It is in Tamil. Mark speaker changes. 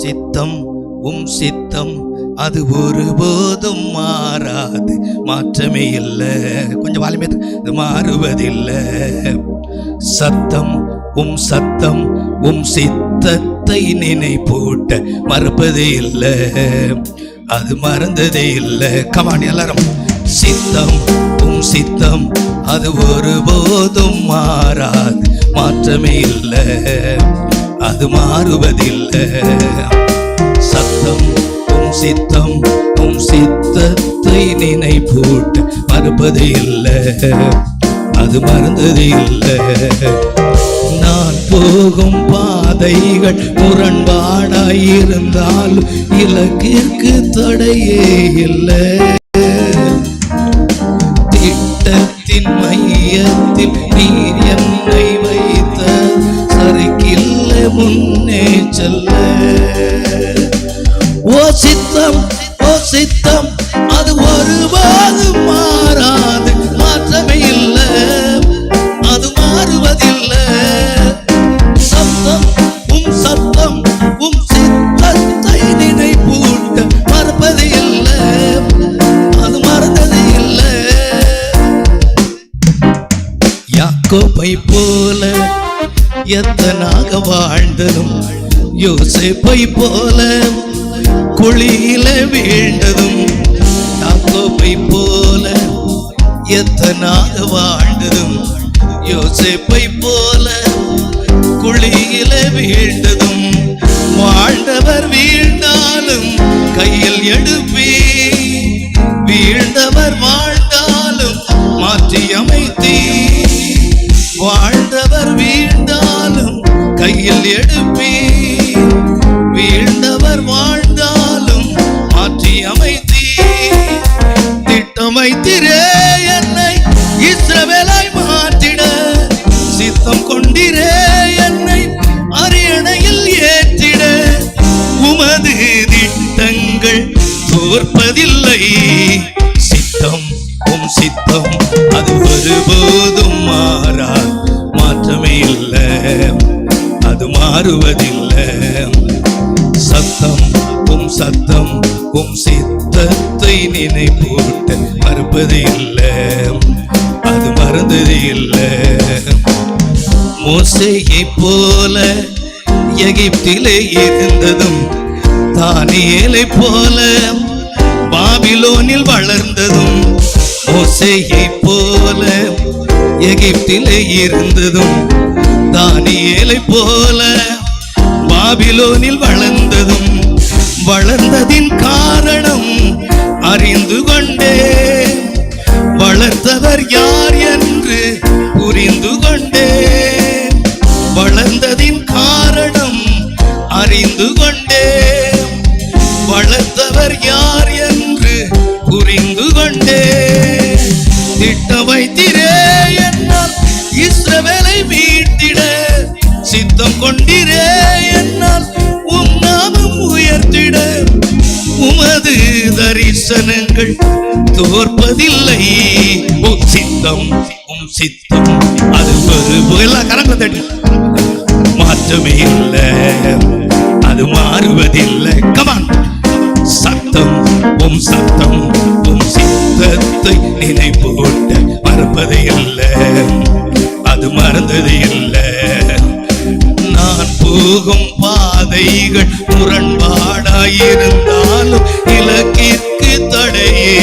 Speaker 1: சித்தம் சித்தம் அது ஒருபோதும் மாறாது, மாற்றமே இல்லை. கொஞ்சம் வாலிமே மாறுவதில்லை. சத்தம் சத்தம் சித்தத்தை நினைப்பூட்ட மறப்பதே இல்லை, அது மறந்ததே இல்லை. கமான் எல்லாரும். சித்தம் சித்தம் அது ஒருபோதும் மாறாது, மாற்றமே இல்லை, அது மாறுவதில்லை. சத்தம் சித்தம் சித்தத்தை நினைப்பூட்ட மறப்பதே இல்லை, அது மறந்ததே இல்லை. நான் போகும் பாதைகள் முரண்பாடாயிருந்தால் இலக்கிற்கு தடையே இல்லை. திட்டத்தின் மையத்தில் நீர் என்னை வைத்த சரிக்கில்ல முன்னே செல்ல. ஓ சித்தம் சித்தம் அது ஒருபோதும் மாறாது, மாற்றமே இல்லை, அது மாறுவதில்லை. சத்தம் சத்தம் சித்தத்தை நினைப்பூட்ட மறப்பது இல்லை, அது மறந்தது இல்லை. யாக்கோபை போல எத்தனாக வாழ்ந்ததும், யோசேப்பை போல குழியில வீழ்ந்ததும், யாக்கோபை போல எத்தனாக வாழ்ந்ததும், யோசேப்பை போல குழியில வீழ்ந்ததும், வாழ்ந்தவர் வீழ்ந்தாலும் கையில் எடுப்பி, வீழ்ந்தவர் வாழ்ந்தாலும் மாற்றி அமைத்தி, வாழ்ந்தவர் வீழ்ந்தாலும் கையில் எடுப்பி, வீழ்ந்தவர் வாழ்ந்தாலும் மாற்றி அமைத்தி, திட்டம் வைத்திரே என்னை இஸ்ரவேலாய் மாற்றிட, சித்தம் கொண்டிரே என்னை அரியணையில் ஏற்றிட. உமது திட்டங்கள் தோற்பதில்லை. சித்தம் சித்தம் அது ஒருபோதும் மாறா, மாற்றமே இல்லை, அது மாறுவதில்லை. சத்தம் சத்தம் சித்தத்தை நினைப்பூட்ட மறுப்பது இல்லை, அது மறந்தது இல்லை. மோசேயை போல எகிப்திலே இருந்ததும், தானியேலை போல பாபிலோனில் வளர்ந்ததும், மோசேயை போல எகிப்திலே இருந்ததும், தானியேலை போல பாபிலோனில் வளர்ந்ததும், வளர்ந்ததின் காரணம் அறிந்து கொண்டே, வளர்த்தவர் யார் என்று புரிந்து கொண்டே, வளர்ந்ததின் காரணம் அறிந்து கொண்டே, வளர்த்தவர் யார் என்று புரிந்து கொண்டே. திட்டம் வைத்திரே என்னால் இஸ்ரவேலை மீட்டிட, சித்தம் கொண்டிரே என்னால் உம் நாமம் உயர்த்திட. உமது தரிசனங்கள் தோற்பதில்லை. சித்தம் சித்தம் அது எல்லா கரங்களை தட்டி, மாற்றமே இல்லை, அது மாறுவதில்லை. கமான். சத்தம் சத்தம் சித்தத்தை நினைப்பூட்ட மறப்பது இல்லை, அது மறந்தது இல்லை. நான் போகும் பாதைகள் முரண்பாடாயிருந்தாலும் இலக்கிற்கு தடையே